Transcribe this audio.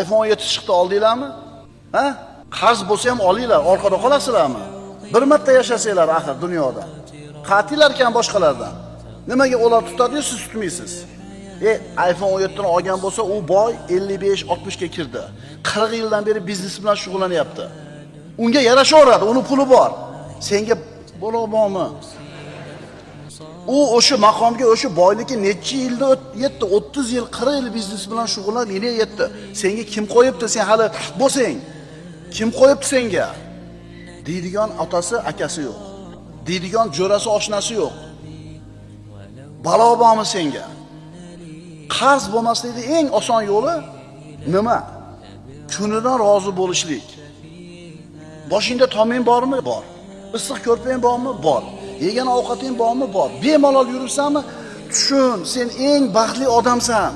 iPhone 17 chiqdi, oldinglarmi? Ha? Qarz bo'lsa ham olinglar, orqada qolasizlarmi? Bir marta yashasanglar axir dunyoda. Qatilar ekan boshqalardan. Nimaga ular tutadi, siz tutmaysiz? iPhone 17 ni olgan bo'lsa, u boy 55-60 ga kirdi. 40 yildan beri biznes bilan shug'ullanyapti. Unga yarashaveradi, uni puli bor. Senga bo'lmoqmi? U o'sha maqomga, o'sha boyligi necha yilda yetdi? 30 yil, 40 yil biznes bilan shug'ullanib, yana yetdi. Senga kim qo'yibdi? Sen hali bo'lsang, kim qo'yibdi senga? Deydigan otasi, akasi yo'q. Deydigan jo'rasi, oshnasi yo'q. Balo bormi senga? Qarz bo'lmaslikning eng oson yo'li nima? Kunidan rozi bo'lishlik. Boshingda toming bormi? Bor. Issiq ko'rpang bormi? Bor. Yegan ovqating bormi? Bor. Bemalol yuribsanmi? Tushun, sen eng baxtli odamsan.